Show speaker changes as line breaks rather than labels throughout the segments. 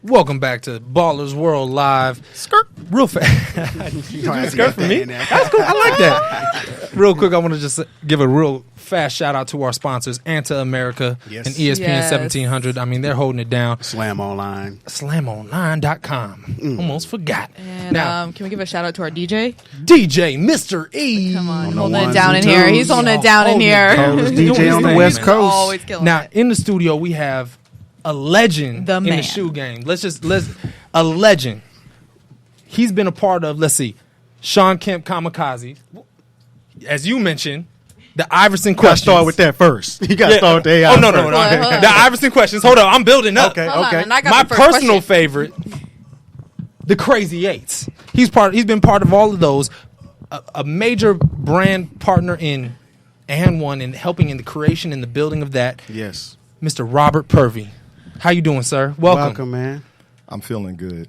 Welcome back to Ballers World Live. Skirt. Real fast. You skirt for me? That's cool. I like that. Real quick, I want to just give a real fast shout out to our sponsors, Anta America and ESPN 1700. I mean, they're holding it down.
Slam Online.
SlamOnline.com. Almost forgot.
And now, can we give a shout out to our DJ?
DJ Mr. E.
Come on, holding it down in here. He's holding it down in here.
DJ on the West Coast.
Always killing
now,
it.
in the studio, we have a legend in the shoe game. A legend. He's been a part of, Sean Kemp Kamikaze. As you mentioned, the Iverson questions.
Start with that first. You got to start with the AI.
Oh, no. The Iverson questions. Hold on, I'm building up.
Okay.
My personal favorite, the Crazy Eights. He's been part of all of those. A major brand partner in helping in the creation and the building of that.
Yes.
Mr. Robert Purvy. How you doing, sir?
Welcome, man.
I'm feeling good.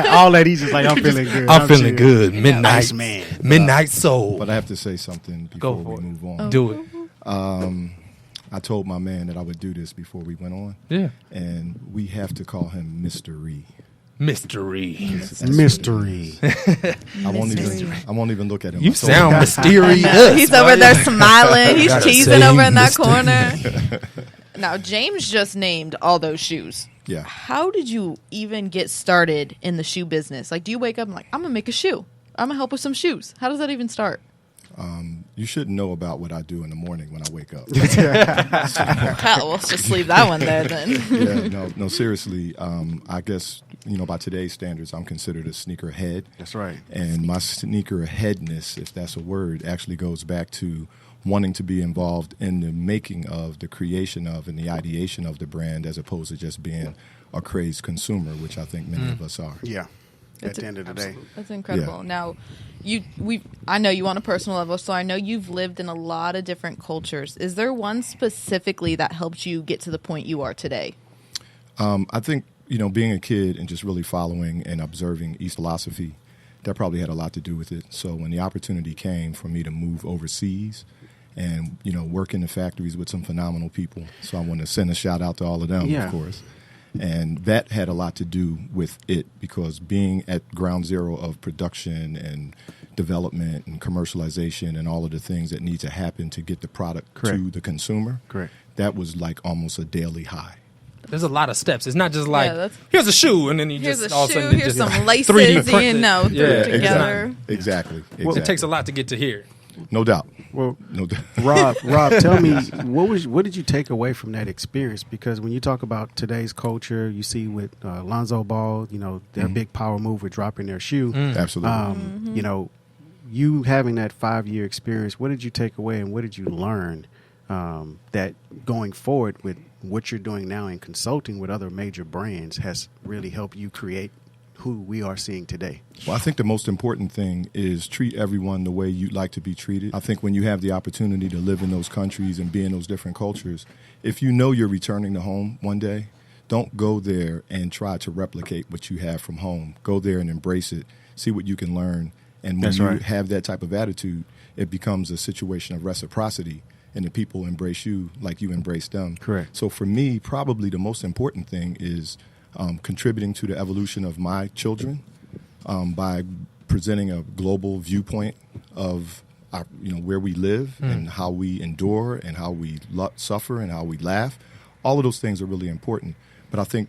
All that he's just like, I'm feeling good.
I'm feeling good. Midnight.
Nice man.
Midnight soul.
But I have to say something before we move on.
Do it.
I told my man that I would do this before we went on.
Yeah.
And we have to call him Mystery.
Mystery.
I won't even look at him.
You sound mysterious.
He's over there smiling. He's teasing over in that corner. Now, James just named all those shoes.
Yeah.
How did you even get started in the shoe business? Like, do you wake up and like, I'm going to make a shoe. I'm going to help with some shoes. How does that even start?
You should know about what I do in the morning when I wake up.
Hell, let's just leave that one there then.
Yeah, no, seriously. I guess, by today's standards, I'm considered a sneakerhead.
That's right.
And my sneakerheadness, if that's a word, actually goes back to wanting to be involved in the making of, the creation of, and the ideation of the brand, as opposed to just being a crazed consumer, which I think many of us are.
Yeah. At the end of the day.
That's incredible.
Yeah.
Now, I know you on a personal level, so I know you've lived in a lot of different cultures. Is there one specifically that helped you get to the point you are today?
I think, being a kid and just really following and observing East philosophy, that probably had a lot to do with it. So when the opportunity came for me to move overseas and, work in the factories with some phenomenal people, so I want to send a shout out to all of them, of course. And that had a lot to do with it, because being at ground zero of production and development and commercialization and all of the things that need to happen to get the product to the consumer, that was like almost a daily high.
There's a lot of steps. It's not just like, here's a shoe, and then you
here's
just
a
all of a
shoe,
sudden
here's
just
some laces,
throw it
together.
Exactly.
Well, it takes a lot to get to here.
No doubt.
Well,
no doubt.
Rob, tell me, what did you take away from that experience? Because when you talk about today's culture, you see with Lonzo Ball, their big power move with dropping their shoe.
Absolutely.
You having that 5-year experience, what did you take away and what did you learn that going forward with what you're doing now in consulting with other major brands has really helped you create who we are seeing today?
Well, I think the most important thing is treat everyone the way you'd like to be treated. I think when you have the opportunity to live in those countries and be in those different cultures, if you know you're returning to home one day, don't go there and try to replicate what you have from home. Go there and embrace it, see what you can learn. And when you have that type of attitude, it becomes a situation of reciprocity, and the people embrace you like you embrace them.
Correct.
So for me, probably the most important thing is contributing to the evolution of my children by presenting a global viewpoint of where we live and how we endure and how we suffer and how we laugh. All of those things are really important. But I think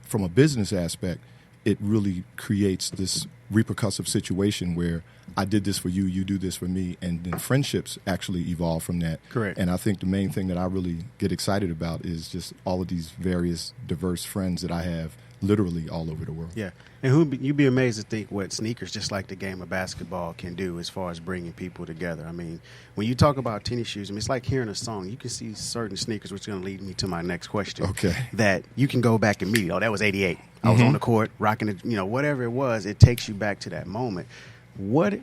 from a business aspect, it really creates this repercussive situation where I did this for you, you do this for me, and then friendships actually evolve from that.
Correct.
And I think the main thing that I really get excited about is just all of these various diverse friends that I have literally all over the world.
Yeah. And you'd be amazed to think what sneakers, just like the game of basketball, can do as far as bringing people together. I mean, when you talk about tennis shoes, it's like hearing a song. You can see certain sneakers, which is going to lead me to my next question.
Okay.
That you can go back and meet. Oh, that was 88. I was on the court rocking it, whatever it was, it takes you back to that moment. What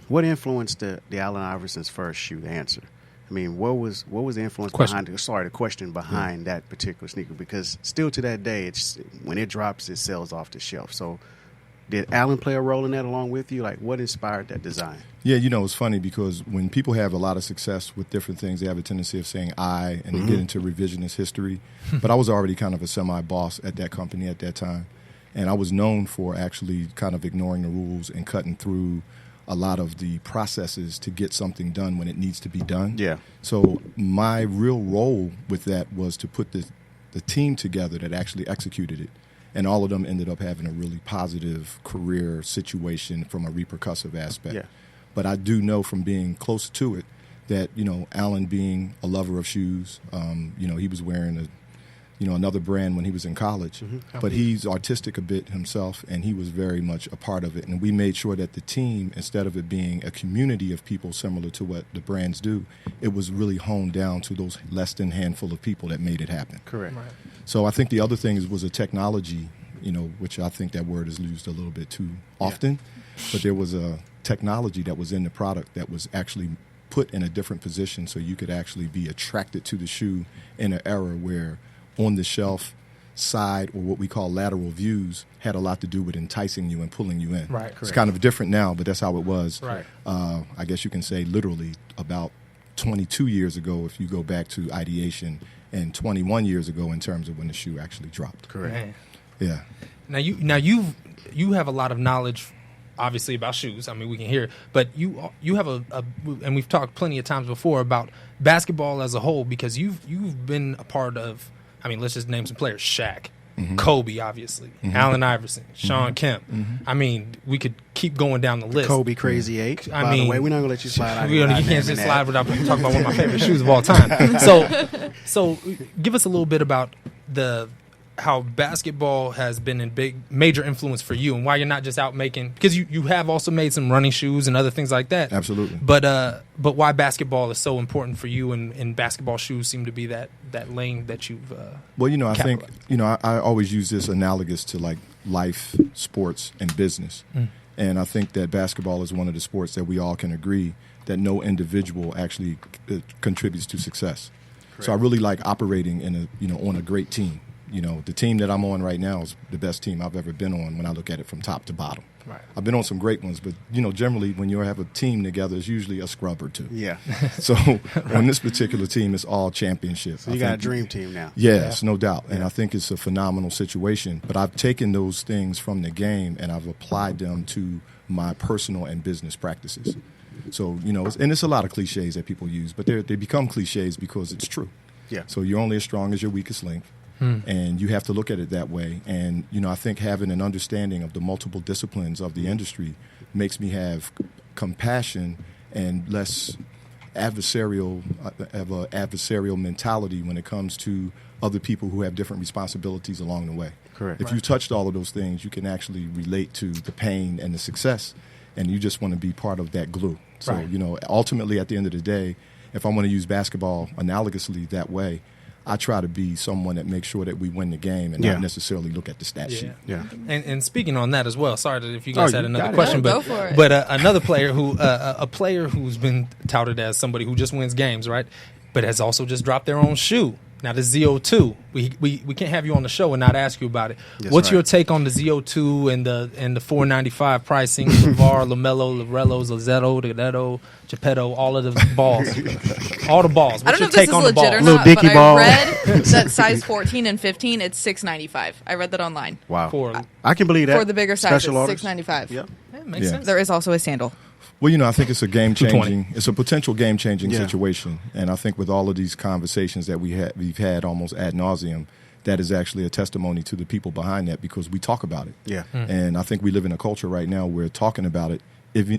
influenced the Allen Iverson's first shoe, the answer? I mean, what was the influence behind the question behind that particular sneaker? Because still to that day, when it drops, it sells off the shelf. So Did Allen play a role in that along with you? Like, what inspired that design?
Yeah, it's funny because when people have a lot of success with different things, they have a tendency of saying I, and they get into revisionist history. But I was already kind of a semi-boss at that company at that time. And I was known for actually kind of ignoring the rules and cutting through a lot of the processes to get something done when it needs to be done.
Yeah.
So my real role with that was to put the team together that actually executed it. And all of them ended up having a really positive career situation from a repercussive aspect.
Yeah.
But I do know from being close to it that, Allen being a lover of shoes, he was wearing another brand when he was in college. But he's artistic a bit himself, and he was very much a part of it. And we made sure that the team, instead of it being a community of people similar to what the brands do, it was really honed down to those less than handful of people that made it happen.
Correct.
Right.
So I think the other thing was a technology, which I think that word is used a little bit too often. But there was a technology that was in the product that was actually put in a different position so you could actually be attracted to the shoe in an era where on the shelf side, or what we call lateral views, had a lot to do with enticing you and pulling you in.
Right,
It's
correct.
kind of different now, but that's how it was.
Right.
I guess you can say literally about 22 years ago if you go back to ideation, and 21 years ago in terms of when the shoe actually dropped.
Correct.
Man.
Yeah.
Now you have a lot of knowledge, obviously, about shoes. I mean, we can hear it, but you have and we've talked plenty of times before about basketball as a whole, because you've been a part of. I mean, let's just name some players: Shaq, Kobe, obviously, Allen Iverson, Sean Kemp. I mean, we could keep going down the list.
Kobe Crazy 8.
I
By
mean,
the way, we're not going to let you slide out.
you can't just slide without talking about one of my favorite shoes of all time. So give us a little bit about how basketball has been a major influence for you, and why you're not just out making, because you have also made some running shoes and other things like that.
Absolutely.
But why basketball is so important for you, and basketball shoes seem to be that lane that you've.
Well, I think
capitalized.
I always use this analogous to like life, sports, and business, and I think that basketball is one of the sports that we all can agree that no individual actually contributes to success. Correct. So I really like operating in on a great team. The team that I'm on right now is the best team I've ever been on when I look at it from top to bottom.
Right.
I've been on some great ones, but, generally when you have a team together, it's usually a scrub or two.
Yeah.
So on this particular team, it's all championship.
So you got a dream team now.
Yes, no doubt. And I think it's a phenomenal situation. But I've taken those things from the game and I've applied them to my personal and business practices. So, and it's a lot of cliches that people use, but they become cliches because it's true.
Yeah.
So you're only as strong as your weakest link. And you have to look at it that way. And, I think having an understanding of the multiple disciplines of the industry makes me have compassion and less adversarial mentality when it comes to other people who have different responsibilities along the way.
Correct.
If you touched all of those things, you can actually relate to the pain and the success, and you just want to be part of that glue. So, ultimately at the end of the day, if I want to use basketball analogously that way, I try to be someone that makes sure that we win the game and not necessarily look at the stat sheet.
Yeah.
And speaking on that as well, sorry if you guys had another
got it.
question,
No, go for it.
but another player a player who's been touted as somebody who just wins games, right? But has also just dropped their own shoe. Now the ZO2, we can't have you on the show and not ask you about it.
That's
What's
right.
your take on the ZO2 and the $4.95 pricing? LeVar, LaMelo, Lorello, Lazzetto, Dedetto, Geppetto, all of the balls, all the balls.
I
What's
don't know
your
if this
take
is
on the
legit
balls?
or
Little
not,
dicky
but
ball.
I read that size 14 and 15, it's $6.95. I read that online.
Wow. I can believe that.
For the bigger sizes,
Special orders.
$6.95.
Yep.
That makes
Yeah.
sense.
There is also a sandal.
Well, I think it's a
$220.
it's a potential game-changing
Yeah.
situation. And I think with all of these conversations that we've had almost ad nauseum, that is actually a testimony to the people behind that because we talk about it.
Yeah.
And I think we live in a culture right now where talking about it,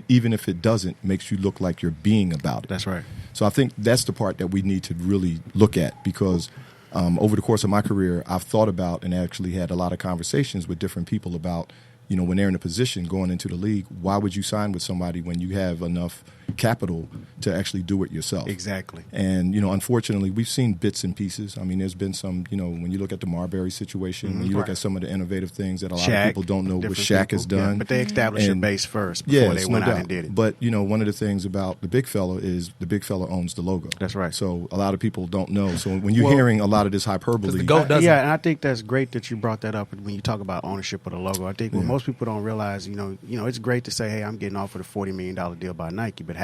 even if it doesn't, makes you look like you're being about it.
That's right.
So I think that's the part that we need to really look at because over the course of my career, I've thought about and actually had a lot of conversations with different people about, when they're in a position going into the league, why would you sign with somebody when you have enough capital to actually do it yourself?
Exactly.
And, unfortunately, we've seen bits and pieces. I mean, there's been some, when you look at the Marbury situation, when you look at some of the innovative things that a lot of people don't know what
different
Shaq
people.
has done.
Yeah, but they established your
And-
base first before they
it's
went
no
out
doubt.
and did it.
But, one of the things about the big fella is the big fella owns the logo.
That's right.
So a lot of people don't know. So when you're
Well,
hearing a lot of this hyperbole,
the GOAT doesn't.
Yeah, and I think that's great that you brought that up when you talk about ownership of the logo. I think what most people don't realize, it's great to say, hey, I'm getting offered a $40 million deal by Nike, but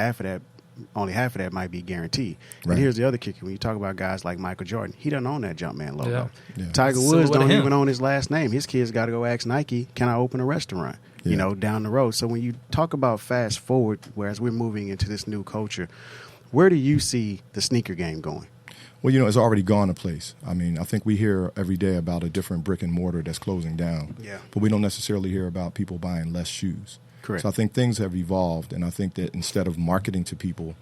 only half of that might be guaranteed.
Right.
And here's the other kicker. When you talk about guys like Michael Jordan, he doesn't own that Jumpman logo.
Yeah.
Tiger
So
Woods
with
don't
him.
even own his last name. His kids got to go ask Nike, can I open a restaurant, down the road. So when you talk about fast forward, whereas we're moving into this new culture, where do you see the sneaker game going?
Well, it's already gone a place. I mean, I think we hear every day about a different brick and mortar that's closing down.
Yeah.
But we don't necessarily hear about people buying less shoes.
Correct.
So I think things have evolved, and I think that instead of marketing to people,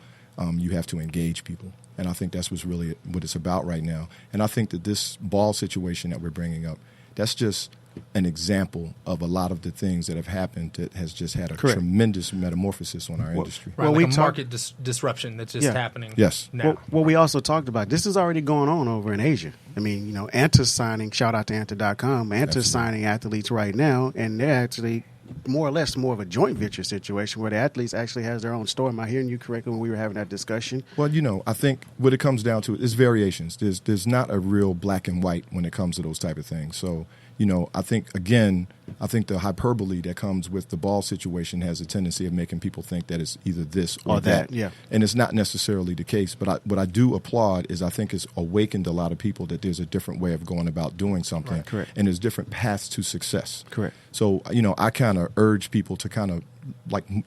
you have to engage people. And I think that's what it's about right now. And I think that this ball situation that we're bringing up, that's just an example of a lot of the things that have happened that has just had a tremendous metamorphosis on our industry.
Right, like a market disruption that's just happening now.
Well, we also talked about, this is already going on over in Asia. I mean, Anta's signing, shout out to Anta.com, Anta's signing athletes right now, and they're actually more or less more of a joint venture situation where the athletes actually has their own store. Am I hearing you correctly when we were having that discussion?
Well, I think what it comes down to is variations. There's not a real black and white when it comes to those type of things. So, I think the hyperbole that comes with the ball situation has a tendency of making people think that it's either this or that.
Yeah.
And it's not necessarily the case. But what I do applaud is I think it's awakened a lot of people that there's a different way of going about doing something.
Right. Correct.
And there's different paths to success.
Correct.
So, I kind of urge people to kind of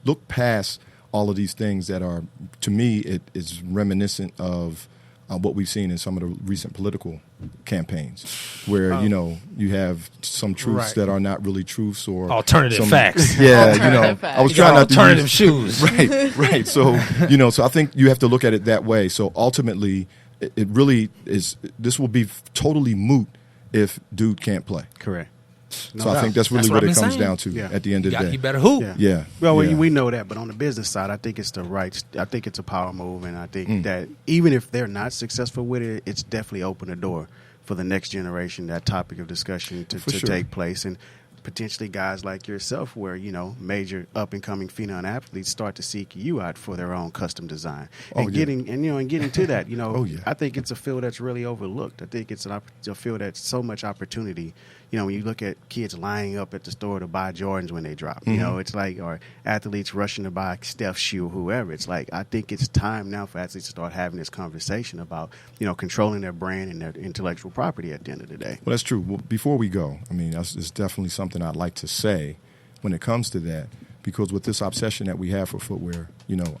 look past all of these things that are, to me, it is reminiscent of what we've seen in some of the recent political campaigns where, you have some truths that are not really truths or
alternative facts.
Yeah,
Alternative facts.
I was trying not to
alternative
use,
shoes.
Right. So, so I think you have to look at it that way. So ultimately, it really is, this will be totally moot if dude can't play.
Correct.
So I think that's really what it comes down to at the end of the day.
He better hoop.
Yeah.
Well, we know that, but on the business side, I think it's I think it's a power move, and I think that even if they're not successful with it, it's definitely opened the door for the next generation, that topic of discussion to take place. And potentially guys like yourself where, major up-and-coming female athletes start to seek you out for their own custom design. Getting to that, I think it's a field that's really overlooked. I think it's a field that's so much opportunity. When you look at kids lining up at the store to buy Jordans when they drop, it's like, or athletes rushing to buy Steph's shoe, whoever. It's like, I think it's time now for athletes to start having this conversation about, controlling their brand and their intellectual property at the end of the day.
Well, that's true. Well, before we go, it's definitely something I'd like to say when it comes to that, because with this obsession that we have for footwear,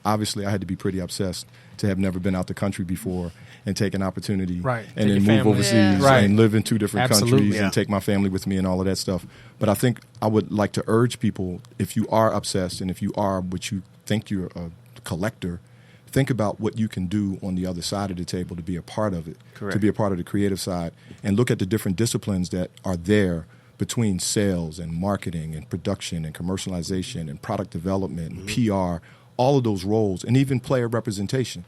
obviously I had to be pretty obsessed to have never been out the country before and take an opportunity and then move overseas and live in two different countries and take my family with me and all of that stuff. But I think I would like to urge people, if you are obsessed and if you are what you think you're a collector, think about what you can do on the other side of the table to be a part of it, to be a part of the creative side, and look at the different disciplines that are there between sales and marketing and production and commercialization and product development and PR, all of those roles, and even player representation.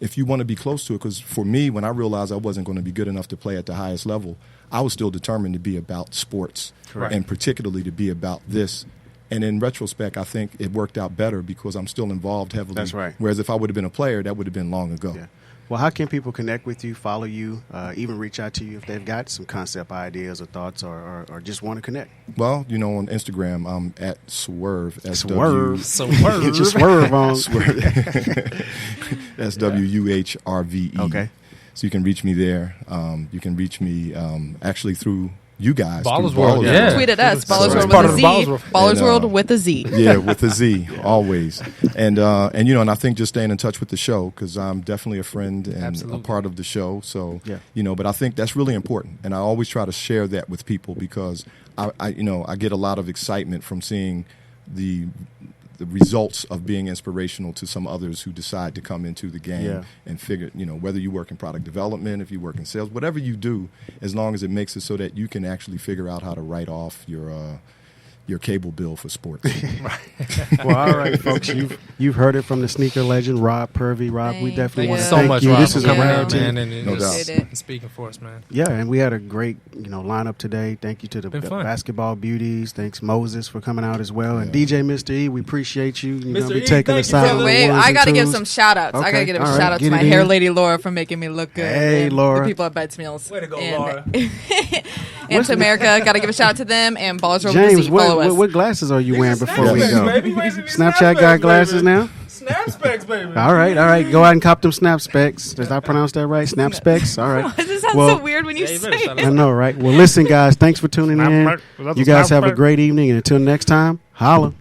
If you want to be close to it, because for me, when I realized I wasn't going to be good enough to play at the highest level, I was still determined to be about sports, and particularly to be about this. And in retrospect, I think it worked out better because I'm still involved heavily.
That's right.
Whereas if I would have been a player, that would have been long ago.
Yeah. Well, how can people connect with you, follow you, even reach out to you if they've got some concept ideas or thoughts or just want to connect?
Well, on Instagram, I'm at Swerve.
Swerve.
Get
your swerve on.
Swerve. That's WUHRVE.
Okay.
So you can reach me there. You can reach me actually through you guys.
Ballers World, yeah.
Tweet at us, Ballers
Right.
World
Part
with
of
a
the
Z.
Ballers
Ballers World with a Z.
Yeah, with a Z, always. And and I think just staying in touch with the show, because I'm definitely a friend and a part of the show. So, but I think that's really important. And I always try to share that with people because I get a lot of excitement from seeing the results of being inspirational to some others who decide to come into the game and figure, whether you work in product development, if you work in sales, whatever you do, as long as it makes it so that you can actually figure out how to write off your cable bill for sports.
Well, all right, folks, you've heard it from the sneaker legend, Rob Purvy. Rob, we definitely want to
so
thank
much,
you.
Rob,
This
for
is
coming
a
out, man, and
No doubt.
speaking for us, man.
Yeah, and we had a great, lineup today. Thank you to the basketball beauties. Thanks Moses for coming out as well, and DJ Mr. E. We appreciate you. You're gonna be taking us out.
Wait, I gotta give some shout outs. I gotta give a shout out to my hair lady Laura for making me look good.
Hey, Laura.
The people at Bites Meals.
Way to go, Laura.
And to America, got to give a shout out to them. And Ballers Over the
James,
Seat. Follow us.
what glasses are you wearing before we
Snapbacks,
go?
baby.
Snapchat got glasses now?
Snap specs, baby.
All right. Go out and cop them snap specs. Did I pronounce that right? Snap specs? All right.
Why does it sound
Well,
so weird when you say it?
I know, right? Well, listen, guys, thanks for tuning in. You guys have a great evening, and until next time, holla.